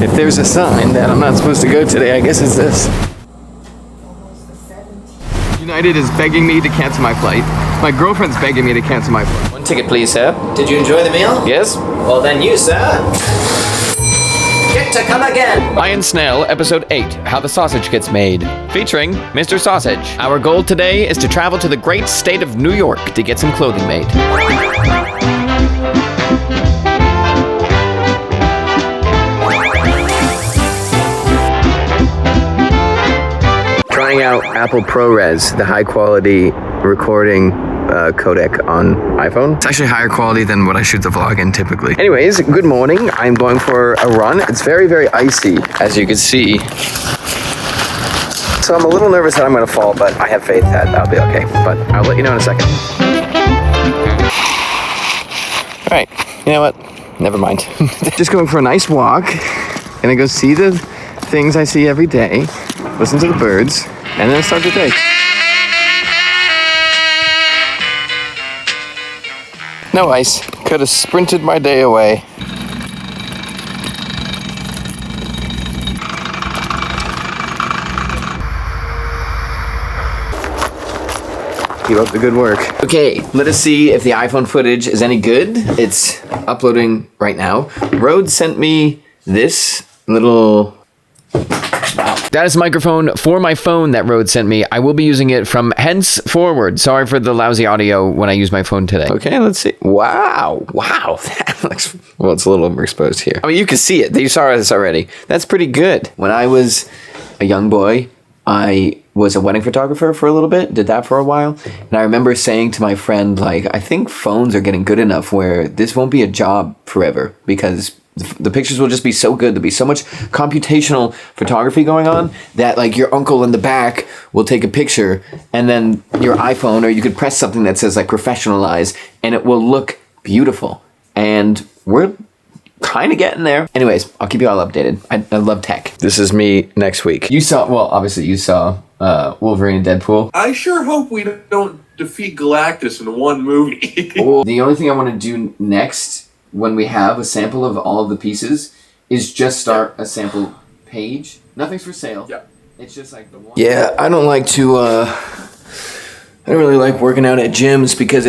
If there's a sign that I'm not supposed to go today, I guess it's this. United is begging me to cancel my flight. My girlfriend's begging me to cancel my flight. One ticket, please, sir. Did you enjoy the meal? Yes. Well, then you, sir, get to come again. I and Snail, episode 8, How the Sausage Gets Made, featuring Mr. Sausage. Our goal today is to travel to the great state of New York to get some clothing made. Trying out Apple ProRes, the high quality recording codec on iPhone. It's actually higher quality than what I shoot the vlog in typically. Anyways, good morning. I'm going for a run. It's very, very icy, as you can see. So I'm a little nervous that I'm gonna fall, but I have faith that I'll be okay. But I'll let you know in a second. All right, you know what? Never mind. Just going for a nice walk. Gonna go see the things I see every day, listen to the birds, and then start the day. No ice. Could have sprinted my day away. Keep up the good work. Okay, let us see if the iPhone footage is any good. It's uploading right now. Rode sent me this little... That is a microphone for my phone that Rode sent me. I will be using it from henceforward. Sorry for the lousy audio when I use my phone today. Okay, let's see. Wow. That looks... Well, it's a little overexposed here. I mean, you can see it. You saw this already. That's pretty good. When I was a young boy, I was a wedding photographer for a little bit. Did that for a while. And I remember saying to my friend, like, I think phones are getting good enough where this won't be a job forever because... the pictures will just be so good. There'll be so much computational photography going on that like your uncle in the back will take a picture and then your iPhone, or you could press something that says like professionalize and it will look beautiful. And we're kind of getting there. Anyways, I'll keep you all updated. I love tech. This is me next week. You saw, well, obviously you saw Wolverine and Deadpool. I sure hope we don't defeat Galactus in one movie. Well, the only thing I want to do next, when we have a sample of all of the pieces, is just start a sample page. Nothing's for sale. Yeah. It's just like the one. Yeah, I don't like to, I don't really like working out at gyms because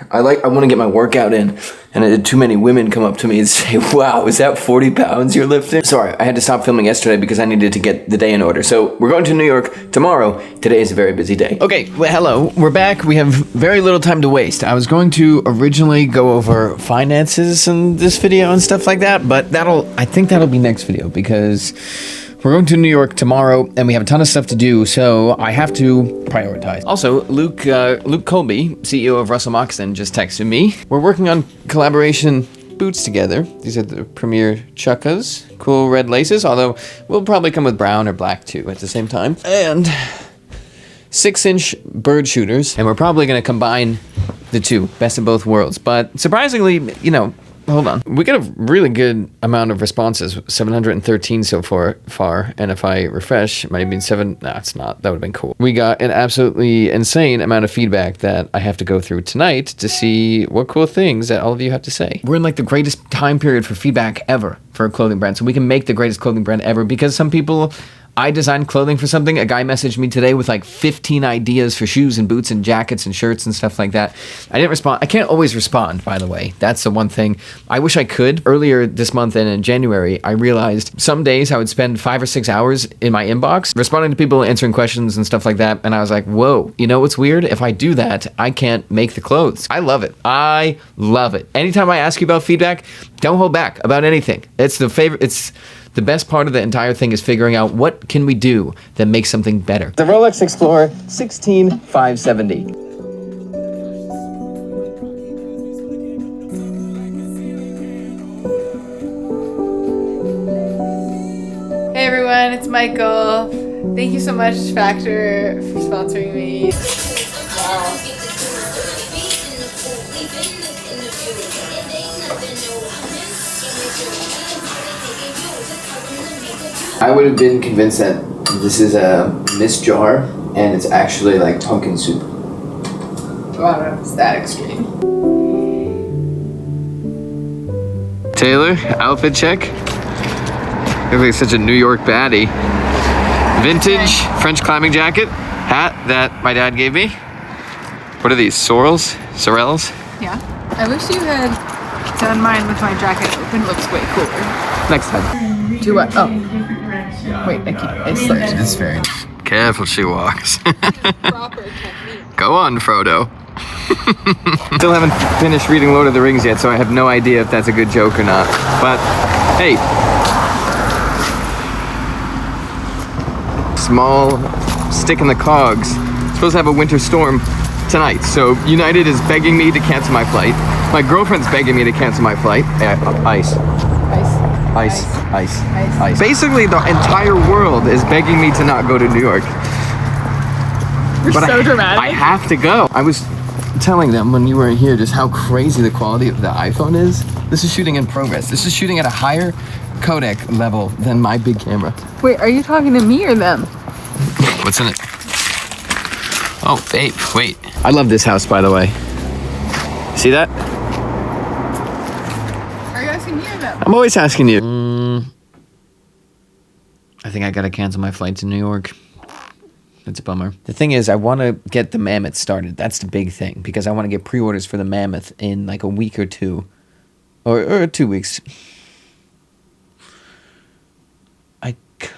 I want to get my workout in. And I had too many women come up to me and say, wow, is that 40 pounds you're lifting? Sorry, I had to stop filming yesterday because I needed to get the day in order. So we're going to New York tomorrow. Today is a very busy day. Okay, well, hello, we're back. We have very little time to waste. I was going to originally go over finances in this video and stuff like that, but I think that'll be next video because we're going to New York tomorrow, and we have a ton of stuff to do, so I have to prioritize. Also, Luke Colby, CEO of Russell Moccasin, just texted me. We're working on collaboration boots together. These are the Premier Chukkas. Cool red laces, although we'll probably come with brown or black too at the same time. And 6-inch bird shooters, and we're probably going to combine the two, best of both worlds. But surprisingly, you know, hold on. We got a really good amount of responses, 713 so far, and if I refresh, it might have been 7. No, it's not. That would have been cool. We got an absolutely insane amount of feedback that I have to go through tonight to see what cool things that all of you have to say. We're in like the greatest time period for feedback ever for a clothing brand, so we can make the greatest clothing brand ever because some people... I designed clothing for something. A guy messaged me today with like 15 ideas for shoes and boots and jackets and shirts and stuff like that. I didn't respond. I can't always respond, by the way. That's the one thing. I wish I could. Earlier this month and in January, I realized some days I would spend 5 or 6 hours in my inbox responding to people, answering questions and stuff like that. And I was like, whoa, you know what's weird? If I do that, I can't make the clothes. I love it. I love it. Anytime I ask you about feedback, don't hold back about anything. It's the favorite. It's the best part of the entire thing is figuring out what can we do that makes something better. The Rolex Explorer 16570. Hey everyone, it's Michael. Thank you so much, Factor, for sponsoring me. I would have been convinced that this is a mist jar and it's actually like pumpkin soup. Wow, it's that extreme. Taylor, outfit check. Looks like such a New York baddie. Vintage French climbing jacket, hat that my dad gave me. What are these, sorrels? Sorrels? Yeah. I wish you had done mine with my jacket open. It looks way cooler. Next time. Do what? Oh. Wait, I slipped. It's very careful she walks. Proper technique. Go on, Frodo. Still haven't finished reading Lord of the Rings yet, so I have no idea if that's a good joke or not. But, hey. Small stick in the cogs. Supposed to have a winter storm tonight, so United is begging me to cancel my flight. My girlfriend's begging me to cancel my flight. Ice. Basically, the entire world is begging me to not go to New York. You're so dramatic. I have to go. I was telling them when you weren't here just how crazy the quality of the iPhone is. This is shooting in progress. This is shooting at a higher codec level than my big camera. Wait, are you talking to me or them? What's in it? Oh, babe, wait. I love this house, by the way. See that? Are you asking me or them? I'm always asking you. I think I gotta cancel my flight to New York. That's a bummer. The thing is, I want to get the Mammoth started. That's the big thing, because I want to get pre-orders for the Mammoth in like a week or two. Or 2 weeks. I could.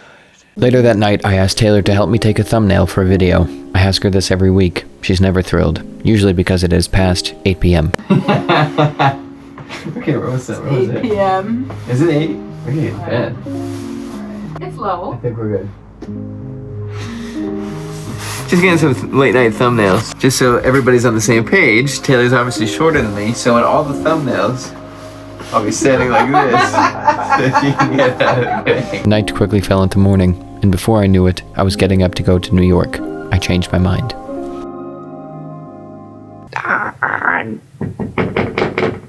Later that night, I asked Taylor to help me take a thumbnail for a video. I ask her this every week. She's never thrilled, usually because it is past 8 p.m. Okay, what was that? 8 p.m. Is it 8? Okay, bad. It's low. I think we're good. Just getting some late night thumbnails. Just so everybody's on the same page. Taylor's obviously shorter than me, so in all the thumbnails, I'll be standing like this. So you can get out of the way. Night quickly fell into morning, and before I knew it, I was getting up to go to New York. I changed my mind.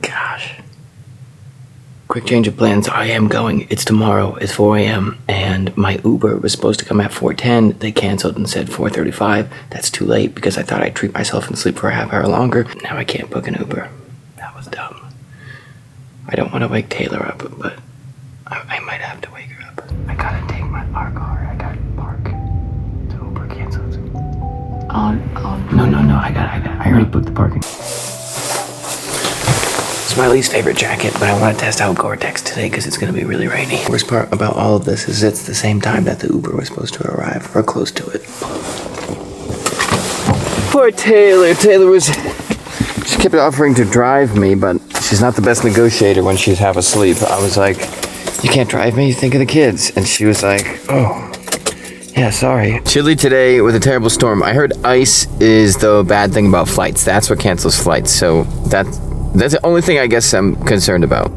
Gosh. Quick change of plans. I am going. It's tomorrow. It's 4 a.m. And my Uber was supposed to come at 4:10. They canceled and said 4:35. That's too late because I thought I'd treat myself and sleep for a half hour longer. Now I can't book an Uber. That was dumb. I don't want to wake Taylor up, but I might have to wake her up. I gotta take our car. I gotta park. The Uber canceled. No. I already booked the parking. It's my least favorite jacket, but I want to test out Gore-Tex today because it's going to be really rainy. The worst part about all of this is it's the same time that the Uber was supposed to arrive, or close to it. Poor Taylor. She kept offering to drive me, but she's not the best negotiator when she's half asleep. I was like, you can't drive me, think of the kids. And she was like, oh, yeah, sorry. Chilly today with a terrible storm. I heard ice is the bad thing about flights. That's what cancels flights, so that's the only thing I guess I'm concerned about.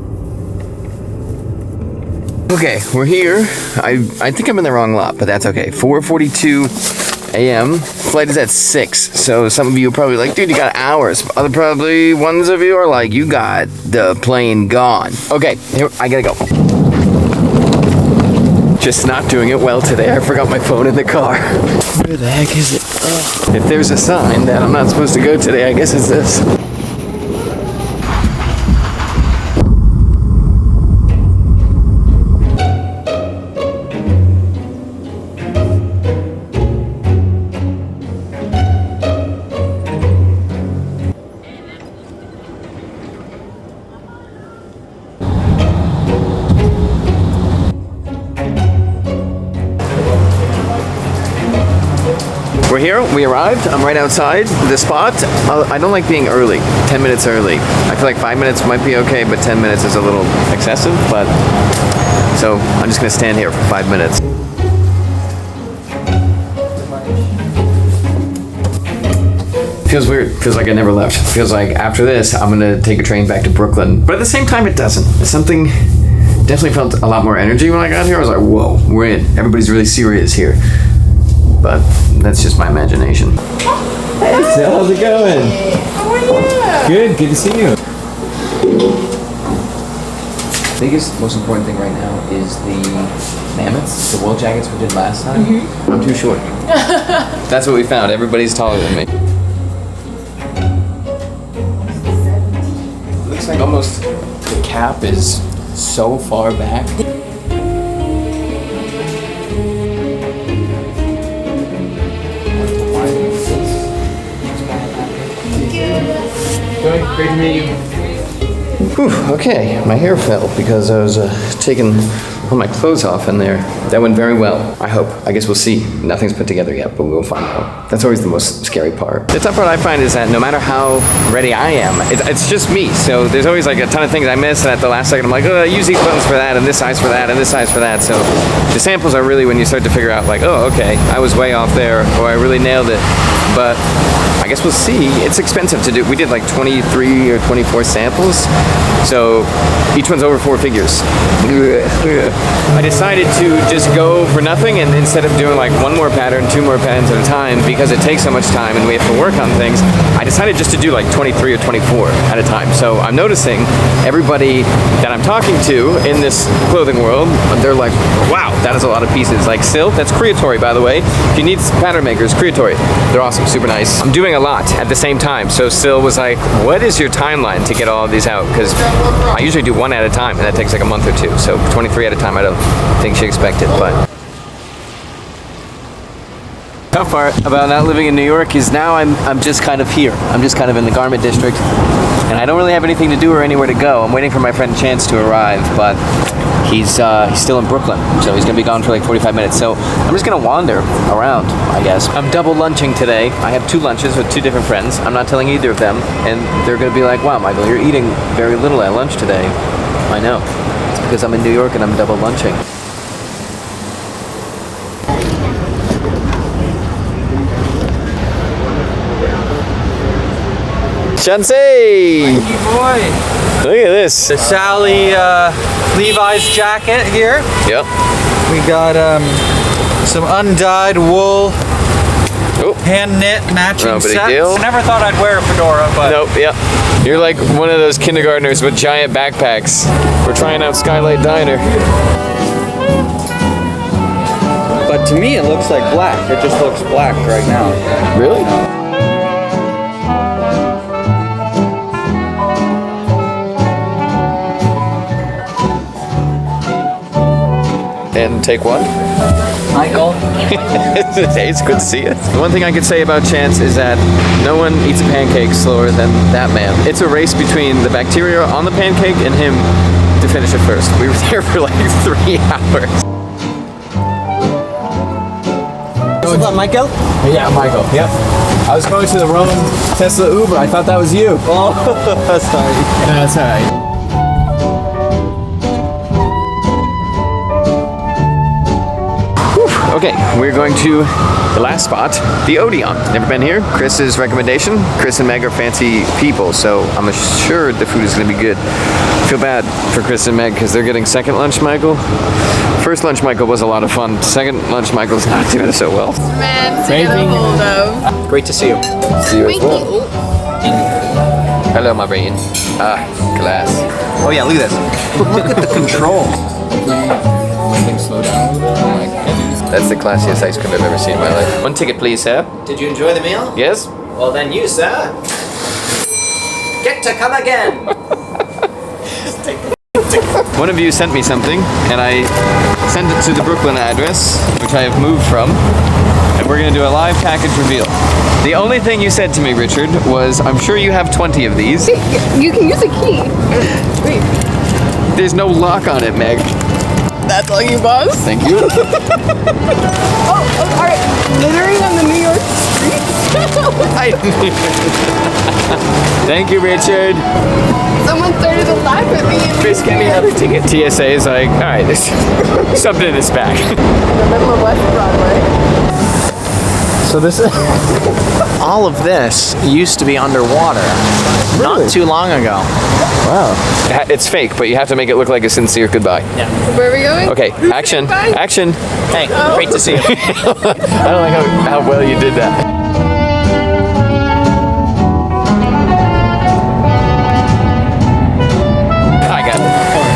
Okay, we're here. I think I'm in the wrong lot, but that's okay. 4:42 a.m. Flight is at 6. So some of you are probably like, dude, you got hours. Other probably ones of you are like, you got the plane gone. Okay, here, I gotta go. Just not doing it well today. I forgot my phone in the car. Where the heck is it? Oh. If there's a sign that I'm not supposed to go today, I guess it's this. We're here, we arrived, I'm right outside the spot. I don't like being early, 10 minutes early. I feel like 5 minutes might be okay, but 10 minutes is a little excessive, but... So, I'm just gonna stand here for 5 minutes. Feels weird, feels like I never left. Feels like after this, I'm gonna take a train back to Brooklyn. But at the same time, it doesn't. It's something... Definitely felt a lot more energy when I got here. I was like, whoa, we're in. Everybody's really serious here. But that's just my imagination. Hey, Snail, how's it going? How are you? Good to see you. The biggest, most important thing right now is the mammoths, the wool jackets we did last time. Mm-hmm. I'm too short. That's what we found. Everybody's taller than me. Looks like almost the cap is so far back. Whew, okay, my hair fell because I was taking all my clothes off in there. That went very well, I hope. I guess we'll see. Nothing's put together yet, but we'll find out. That's always the most scary part. The tough part I find is that no matter how ready I am, it's just me. So there's always like a ton of things I miss, and at the last second I'm like, oh, use these buttons for that, and this size for that, and this size for that. So the samples are really when you start to figure out like, oh, okay, I was way off there, or I really nailed it. But I guess we'll see. It's expensive to do. We did like 23 or 24 samples, so each one's over 4 figures. I decided to just go for nothing, and instead of doing like 1 more pattern, 2 more patterns at a time, because it takes so much time and we have to work on things, I decided just to do like 23 or 24 at a time. So I'm noticing everybody that I'm talking to in this clothing world, they're like, wow, that is a lot of pieces. Like Silk, that's Creatory, by the way. If you need pattern makers, Creatory. They're awesome, super nice. I'm doing a lot at the same time. So Sil was like, what is your timeline to get all of these out? Because I usually do 1 at a time, and that takes like a month or 2. So 23 at a time, I don't think she expected, but. Tough part about not living in New York is now I'm just kind of here. I'm just kind of in the garment district, and I don't really have anything to do or anywhere to go. I'm waiting for my friend Chance to arrive, but he's still in Brooklyn, so he's gonna be gone for like 45 minutes. So I'm just gonna wander around, I guess. I'm double lunching today. I have 2 lunches with 2 different friends. I'm not telling either of them, and they're gonna be like, wow, Michael, you're eating very little at lunch today. I know. It's because I'm in New York and I'm double lunching. Chansey! Boy! Look at this. The Sally Levi's jacket here. Yep. We got some undyed wool, hand knit matching sets. I never thought I'd wear a fedora, but nope. Yep. You're like one of those kindergartners with giant backpacks. We're trying out Skylight Diner. But to me, it looks like black. It just looks black right now. Really? And take 1. Michael. Hey, it's good to see you. The one thing I could say about Chance is that no one eats a pancake slower than that man. It's a race between the bacteria on the pancake and him to finish it first. We were there for like 3 hours. What's up, Michael? Yeah, Michael. Yep. I was going to the wrong Tesla Uber. I thought that was you. Oh, sorry. No, that's all right. Okay, we're going to the last spot, the Odeon. Never been here. Chris's recommendation. Chris and Meg are fancy people, so I'm assured the food is going to be good. I feel bad for Chris and Meg because they're getting second lunch, Michael. First lunch, Michael, was a lot of fun. Second lunch, Michael's not doing so well. Man, to get a hold of. Great to see you. See you as well. Hello, my brain. Ah, class. Oh yeah, look at this. But look at the control. Slow down a little bit. That's the classiest ice cream I've ever seen in my life. 1 ticket, please, sir. Did you enjoy the meal? Yes? Well, then you, sir, get to come again. One of you sent me something, and I sent it to the Brooklyn address, which I have moved from, and we're going to do a live package reveal. The only thing you said to me, Richard, was, I'm sure you have 20 of these. You can use a key. Wait. There's no lock on it, Meg. That's all you, boss? Thank you. Oh, alright. Littering on the New York streets? Thank you, Richard. Someone started to laugh at me. Chris, get me another ticket. TSA is like, alright, there's something in this bag. In the middle of West Broadway. So this is all of this used to be underwater. Really? Not too long ago. Wow. It's fake, but you have to make it look like a sincere goodbye. Yeah. Where are we going? Okay, action. Bye. Action. Hey, great to see you. I don't like how well you did that. I got it.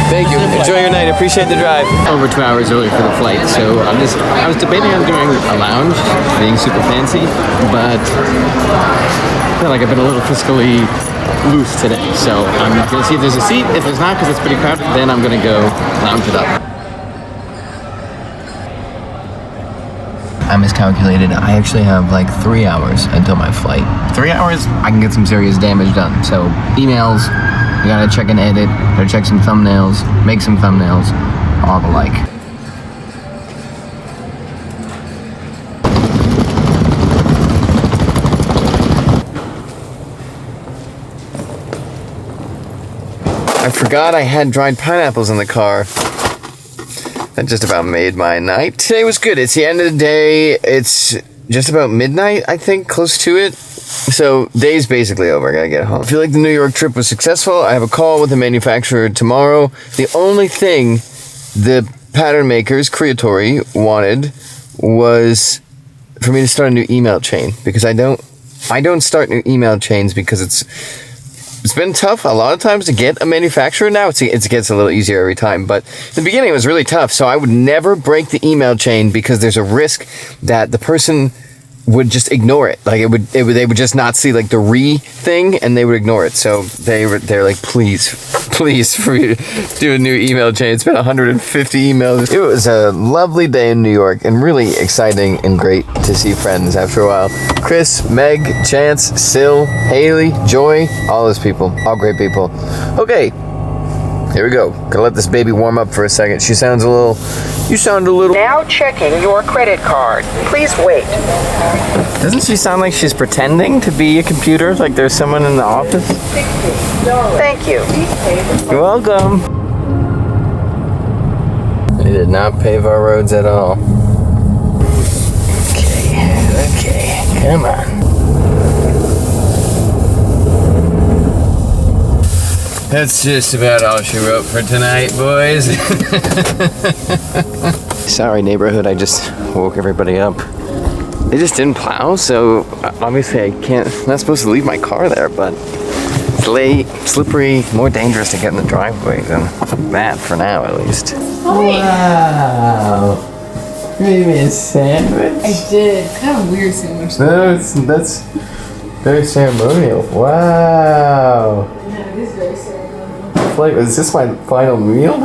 Thank you. Enjoy your night. Appreciate the drive. Over 2 hours early for the flight, so I was debating on doing a lounge, being super fancy, but I feel like I've been a little fiscally loose today. So I'm gonna see if there's a seat. If there's not, because it's pretty crowded, then I'm gonna go lounge it up. I miscalculated. I actually have like 3 hours until my flight. 3 hours, I can get some serious damage done. So emails, I gotta check and edit, gotta check some thumbnails, make some thumbnails, all the like. I forgot I had dried pineapples in the car. That just about made my night. Today was good. It's the end of the day. It's just about midnight, I think, close to it. So, day's basically over. I gotta get home. I feel like the New York trip was successful. I have a call with the manufacturer tomorrow. The only thing the pattern makers, Creatory, wanted was for me to start a new email chain, because I don't start new email chains because it's been tough a lot of times to get a manufacturer. Now it gets a little easier every time, but in the beginning it was really tough. So I would never break the email chain because there's a risk that the person would just ignore it. Like they would just not see like the thing, and they would ignore it. So they're like, please for me to do a new email chain. It's been 150 emails. It was a lovely day in New York and really exciting and great to see friends after a while. Chris, Meg, Chance, Sil, Haley, Joy, all those people, all great people. Okay, here we go. Gonna let this baby warm up for a second. You sound a little. Now checking your credit card. Please wait. Doesn't she sound like she's pretending to be a computer? Like there's someone in the office? Thank you. You're welcome. They did not pave our roads at all. Okay, come on. That's just about all she wrote for tonight, boys. Sorry, neighborhood, I just woke everybody up. They just didn't plow, so obviously I'm not supposed to leave my car there, but it's late, slippery, more dangerous to get in the driveway than that, for now at least. Wow. You made me a sandwich? I did. It's kind of a weird sandwich. No, that's very ceremonial. Wow. Yeah, it is very ceremonial. Like, is this my final meal?